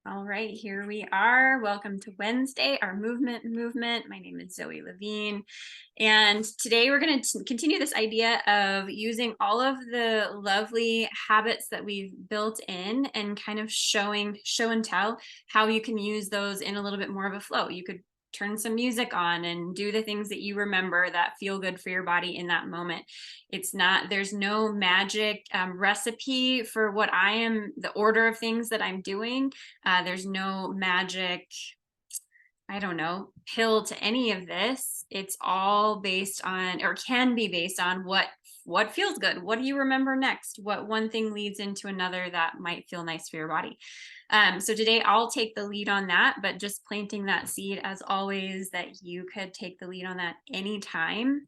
All right, here we are. Welcome to Wednesday, our movement. My name is Zoe Levine. And today we're going to continue this idea of using all of the lovely habits that we've built in and kind of show and tell how you can use those in a little bit more of a flow. You could turn some music on and do the things that you remember that feel good for your body in that moment. There's no magic recipe for what the order of things that I'm doing. There's no magic, I don't know, pill to any of this. It's all based on, or can be based on, what feels good. What do you remember next? What one thing leads into another that might feel nice for your body. So today I'll take the lead on that, but just planting that seed as always that you could take the lead on that anytime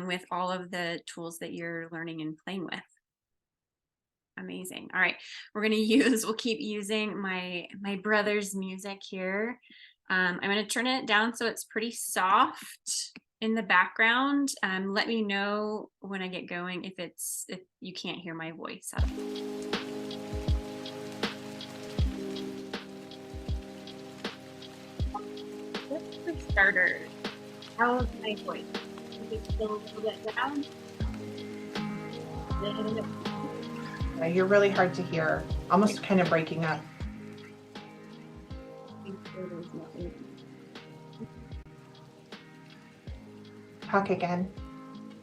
with all of the tools that you're learning and playing with. Amazing. All right, we'll keep using my brother's music here. I'm going to turn it down so it's pretty soft in the background. Let me know when I get going if you can't hear my voice. Just for starters, how's my voice? Is it still a little bit down? Yeah, you're really hard to hear, almost kind of breaking up. Talk again.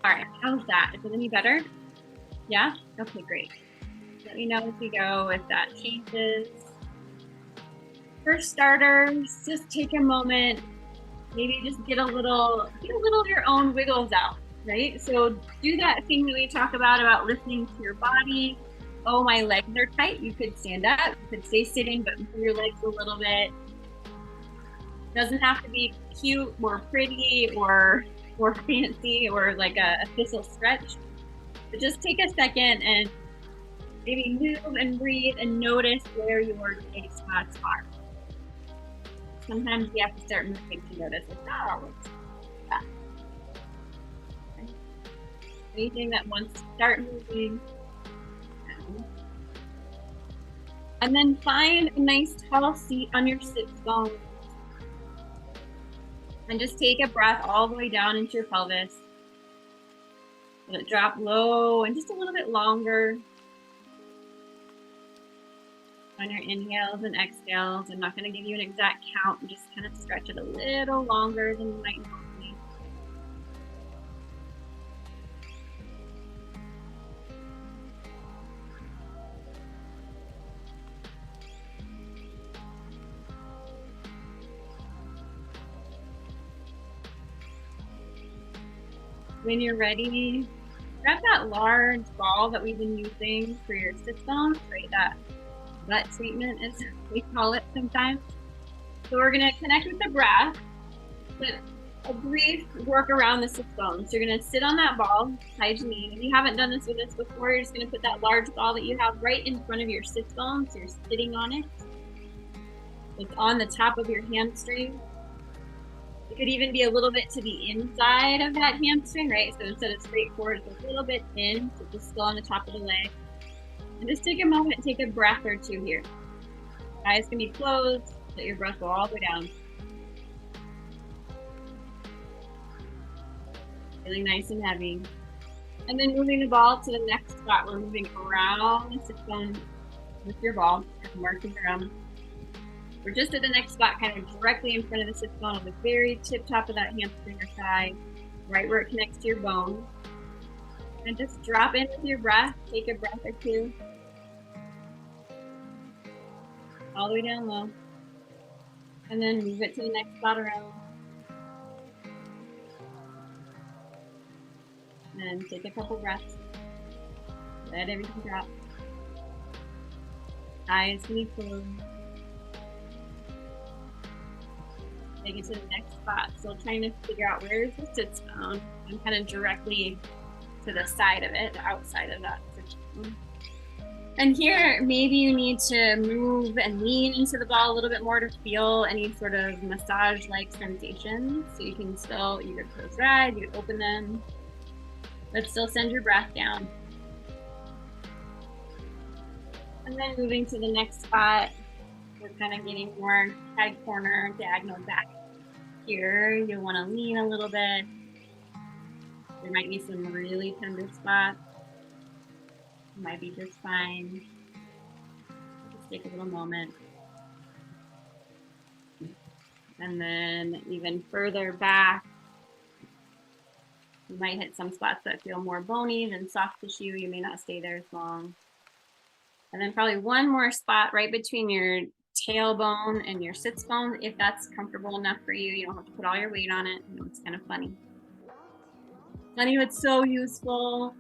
All right, how's that? Is it any better? Yeah? Okay, great. Let me know as we go if that changes. For starters, just take a moment, maybe just get a little of your own wiggles out, right? So do that thing that we talk about listening to your body. Oh, my legs are tight. You could stand up, you could stay sitting, but move your legs a little bit. Doesn't have to be cute or pretty or fancy or like a official stretch, but just take a second and maybe move and breathe and notice where your safe spots are. Sometimes we have to start moving to notice, that. Anything that wants to start moving. And then find a nice tall seat on your sit bones. And just take a breath all the way down into your pelvis. Let it drop low and just a little bit longer. On your inhales and exhales, I'm not going to give you an exact count, just kind of stretch it a little longer than you might normally. When you're ready, grab that large ball that we've been using for your sit bones, right? That butt treatment, as we call it sometimes. So we're going to connect with the breath, but a brief work around the sit bones. So you're going to sit on that ball, side to knee. If you haven't done this with us before, you're just going to put that large ball that you have right in front of your sit bones. So you're sitting on it. It's on the top of your hamstring. It could even be a little bit to the inside of that hamstring, right? So instead of straight forward, it's a little bit in, so just still on the top of the leg. And just take a moment, take a breath or two here. Eyes can be closed, let your breath go all the way down. Feeling nice and heavy. And then moving the ball to the next spot. We're moving around the sit bone with your ball, marking around. We're just at the next spot, kind of directly in front of the sit bone on the very tip top of that hamstring or thigh, right where it connects to your bone. And just drop in with your breath, take a breath or two. All the way down low. And then move it to the next spot around. And take a couple breaths. Let everything drop. Eyes can be closed. Take it to the next spot. Still trying to figure out where is the sit bone. I'm kind of directly to the side of it, the outside of that sit bone. And here, maybe you need to move and lean into the ball a little bit more to feel any sort of massage-like sensations. So you can still, you could close your eyes, you could open them, but still send your breath down. And then moving to the next spot, We're kind of getting more side corner, diagonal back here. You'll want to lean a little bit. There might be some really tender spots. It might be just fine. Just take a little moment. And then even further back, you might hit some spots that feel more bony than soft tissue. You may not stay there as long. And then probably one more spot right between your tailbone and your sits bone, if that's comfortable enough for you. You don't have to put all your weight on it. I know it's kind of funny. Funny, but so useful.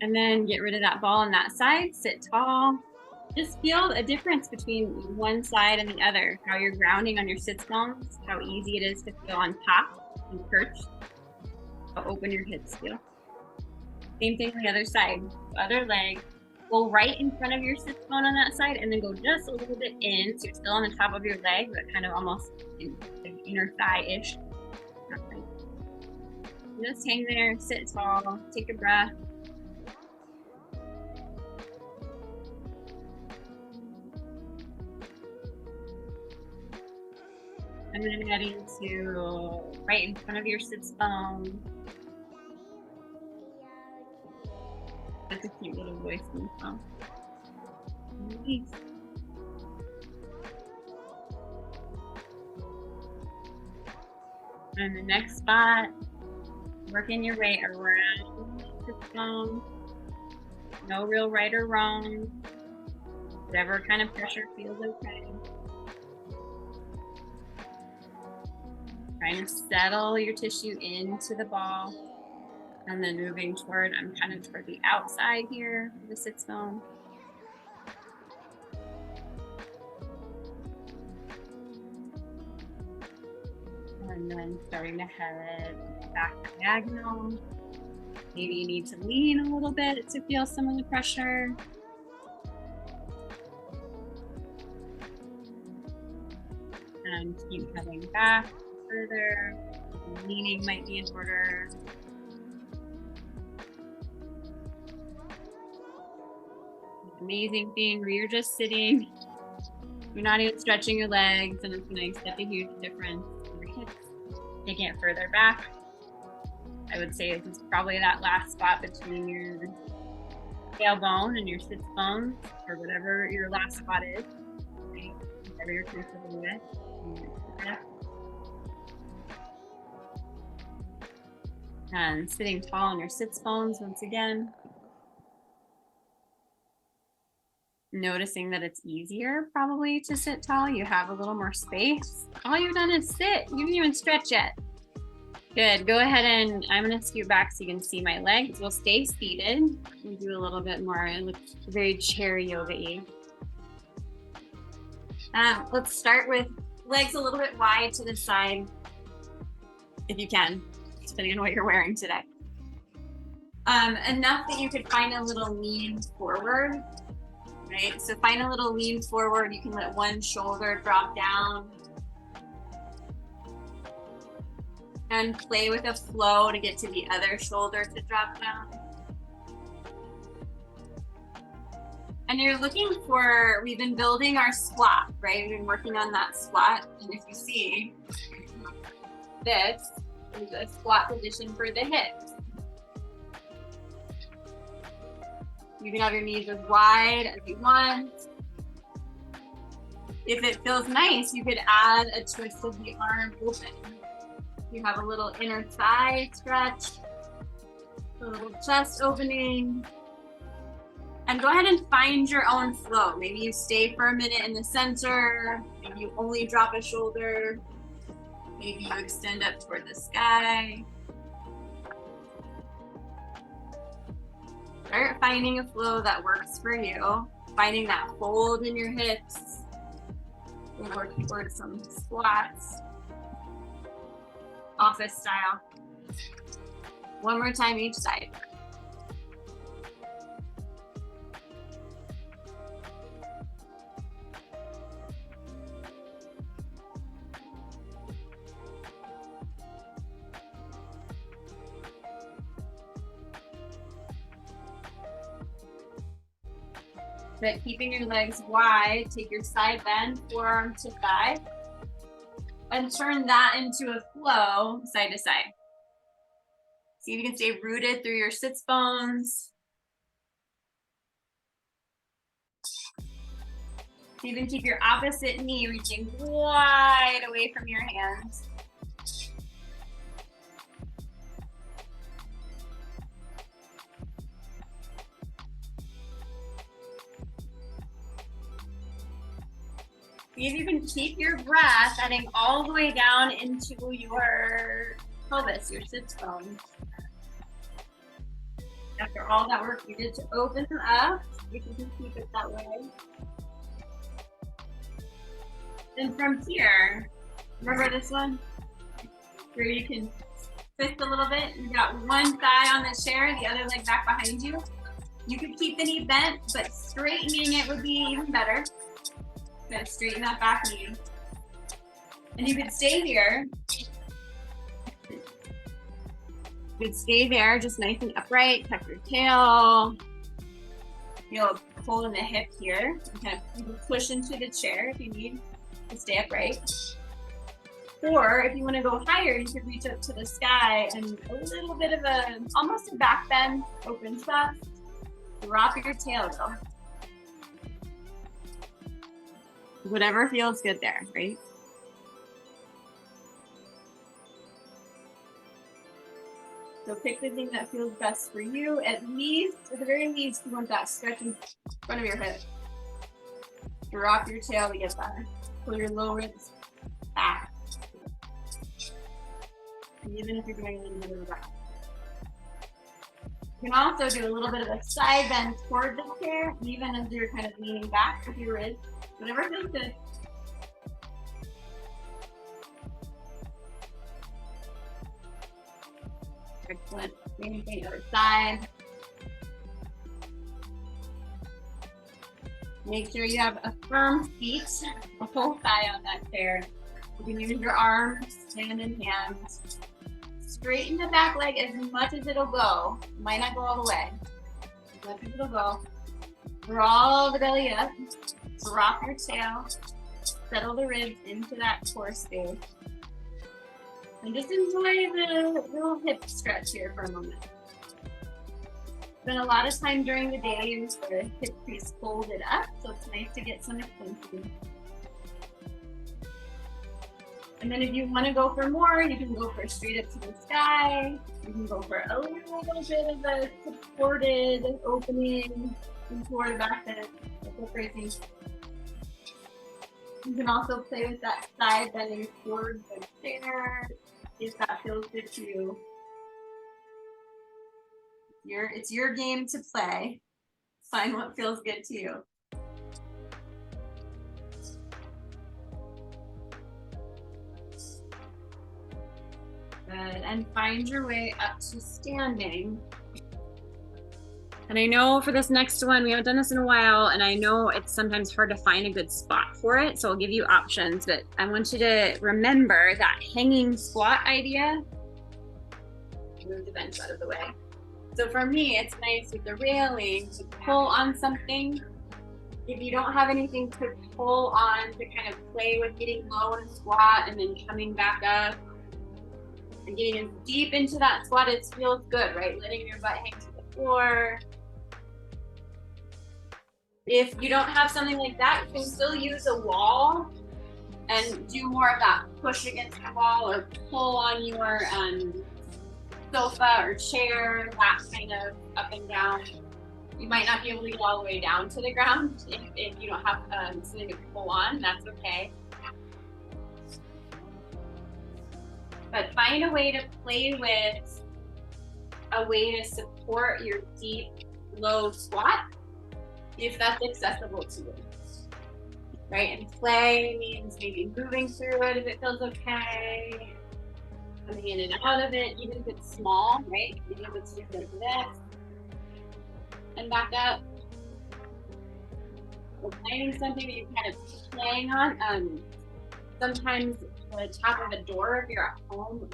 And then get rid of that ball on that side, sit tall. Just feel a difference between one side and the other, how you're grounding on your sits bones, how easy it is to feel on top and perched, how open your hips feel. Same thing on the other side, other leg. Go right in front of your sits bone on that side and then go just a little bit in, so you're still on the top of your leg, but kind of almost in inner thigh-ish. Just hang there, sit tall, take a breath. And then heading to right in front of your sits bone. That's a cute little voice in the phone. Release. And the next spot, working your way around the sits bone. No real right or wrong. Whatever kind of pressure feels okay. Trying to settle your tissue into the ball. And then moving toward, I'm kind of toward the outside here of the sits bone. And then starting to head back diagonal. Maybe you need to lean a little bit to feel some of the pressure. And keep heading back further. Leaning might be in order. Amazing thing where you're just sitting, you're not even stretching your legs, and it's going to accept a huge difference in your hips. Taking it further back, I would say this is probably that last spot between your tailbone and your sits bones, or whatever your last spot is, right? Whatever you're comfortable with. And sitting tall on your sits bones once again. Noticing that it's easier probably to sit tall. You have a little more space. All you've done is sit. You didn't even stretch yet. Good. Go ahead and I'm going to scoot back so you can see my legs. We'll stay seated. We'll do a little bit more. It looks very chair yoga-y. Let's start with legs a little bit wide to the side, if you can, depending on what you're wearing today. Enough that you could find a little lean forward. Right? So find a little lean forward. You can let one shoulder drop down. And play with a flow to get to the other shoulder to drop down. And you're looking for, we've been building our squat, right? We've been working on that squat. And if you see, this is a squat position for the hips. You can have your knees as wide as you want. If it feels nice, you could add a twist of the arm open. You have a little inner thigh stretch, a little chest opening. And go ahead and find your own flow. Maybe you stay for a minute in the center. Maybe you only drop a shoulder. Maybe you extend up toward the sky. Start finding a flow that works for you. Finding that fold in your hips. We'll work towards some squats. Office style. One more time each side. but keeping your legs wide. Take your side bend, forearm to thigh, and turn that into a flow side to side. See if you can stay rooted through your sits bones. Even keep your opposite knee reaching wide away from your hands. See if you can keep your breath heading all the way down into your pelvis, your sits bones. After all that work you did to open them up, you can just keep it that way. Then from here, remember this one? Where you can twist a little bit. You got one thigh on the chair, the other leg back behind you. You could keep the knee bent, but straightening it would be even better. Gotta straighten that back knee. And you could stay here. You could stay there, just nice and upright, tuck your tail. You'll pull in the hip here. You can push into the chair if you need to stay upright. Or if you want to go higher, you could reach up to the sky and a little bit of almost a back bend, open chest. Drop your tail though. Whatever feels good there, right? So pick the thing that feels best for you. At the very least, you want that stretch in front of your hip. Drop your tail to get that. Pull your low ribs back. Even if you're doing a little bit of the back. You can also do a little bit of a side bend toward the chair, even as you're kind of leaning back with your ribs. Whatever feels good. Excellent. Same thing other side. Make sure you have a firm feet, a full thigh on that chair. You can use your arms, hand in hand. Straighten the back leg as much as it'll go. Might not go all the way. As much as it'll go. Draw the belly up. Drop your tail. Settle the ribs into that core space. And just enjoy the little hip stretch here for a moment. Spend a lot of time during the day with the hip crease folded up, so it's nice to get some extension. And then if you want to go for more, you can go for straight up to the sky. You can go for a little bit of a supported opening toward the back bend. Go crazy. You can also play with that side bending towards the chair if that feels good to you. It's your game to play. Find what feels good to you. Good. And find your way up to standing. And I know for this next one, we haven't done this in a while, and I know it's sometimes hard to find a good spot for it, so I'll give you options, but I want you to remember that hanging squat idea. Move the bench out of the way. So for me, it's nice with the railing to pull on something. If you don't have anything to pull on to kind of play with getting low in a squat and then coming back up and getting deep into that squat, it feels good, right? Letting your butt hang to the floor. If you don't have something like that, you can still use a wall and do more of that push against the wall or pull on your sofa or chair, that kind of up and down. You might not be able to get all the way down to the ground if you don't have something to pull on, that's okay. But find a way to play with a way to support your deep, low squat if that's accessible to you, right? And play means maybe moving through it if it feels okay, coming in and out of it, even if it's small, right? Maybe if it's just like this, and back up. Or finding something that you're kind of playing on. Sometimes the top of a door, if you're at home,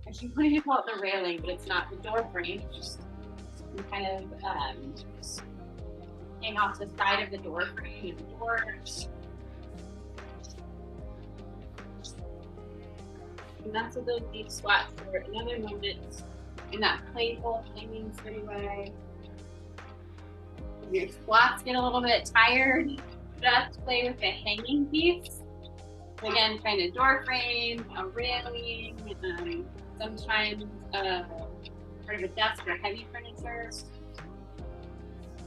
actually what do you call it, the railing, but it's not the door frame. You kind of hang off the side of the door frame and the door. And that's what those deep squats for another moment in that playful hanging sort of way. When your squats get a little bit tired, just play with the hanging piece. Again, find a door frame, a railing, sometimes part of a desk or heavy furniture.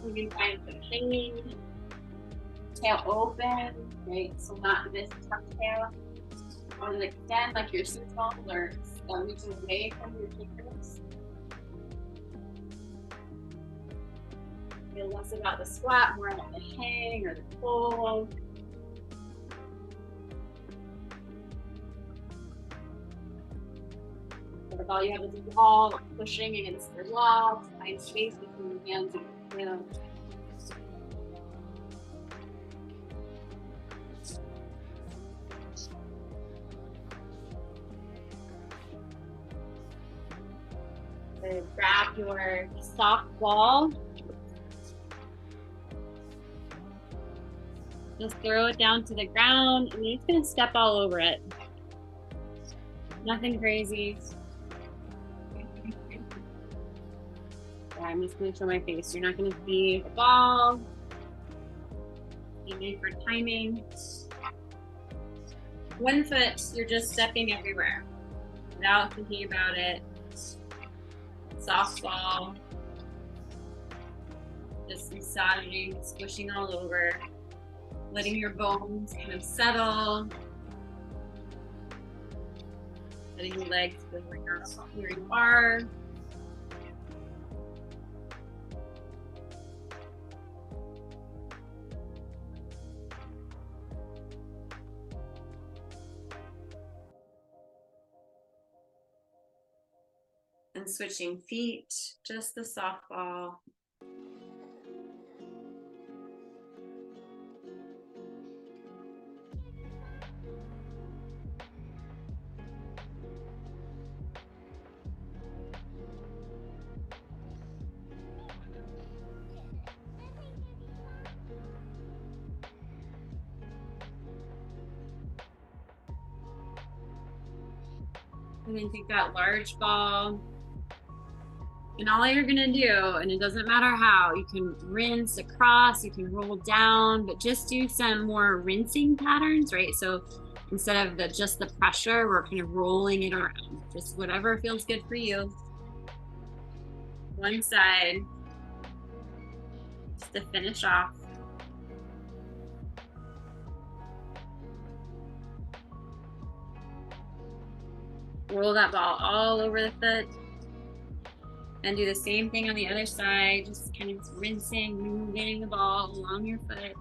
You can find some hanging, tail open, right? So not this tuck tail. Or extend like your seatbelt or reaching away from your fingers. Feel less about the squat, more about the hang or the pull. If all you have is a wall, pushing against the wall, find space between your hands and your tail. Grab your soft ball. Just throw it down to the ground and you're just gonna step all over it. Nothing crazy. I'm just gonna show my face. You're not gonna see the ball. You need for timing. One foot, you're just stepping everywhere without thinking about it. Softball, just massaging, squishing all over, letting your bones kind of settle, letting your legs feel where you are. And switching feet, just the softball. And then take that large ball. And all you're gonna do, and it doesn't matter how, you can rinse across, you can roll down, but just do some more rinsing patterns, right? So instead of just the pressure, we're kind of rolling it around. Just whatever feels good for you. One side, just to finish off. Roll that ball all over the foot. And do the same thing on the other side, just kind of rinsing, moving the ball along your foot.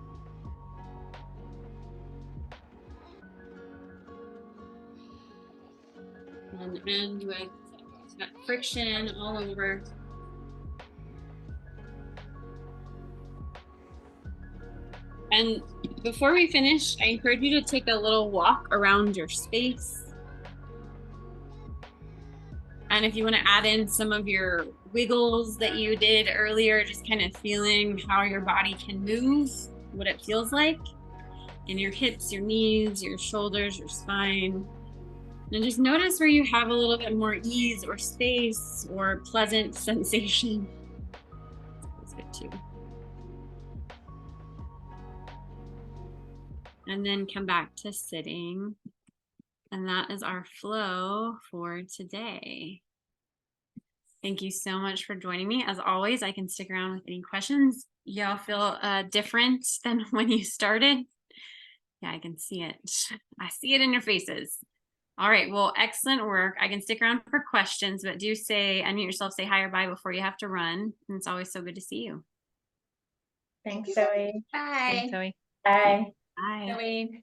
And end with that friction all over. And before we finish, I encourage you to take a little walk around your space. And if you want to add in some of your wiggles that you did earlier, just kind of feeling how your body can move, what it feels like in your hips, your knees, your shoulders, your spine. And just notice where you have a little bit more ease or space or pleasant sensation. That's good too. And then come back to sitting. And that is our flow for today. Thank you so much for joining me. As always, I can stick around with any questions. Y'all feel different than when you started? Yeah, I can see it. I see it in your faces. All right, well, excellent work. I can stick around for questions, but do say, unmute yourself, say hi or bye before you have to run. And it's always so good to see you. Thanks, Zoe. Bye. Thanks, Zoe. Bye. Bye. Zoe.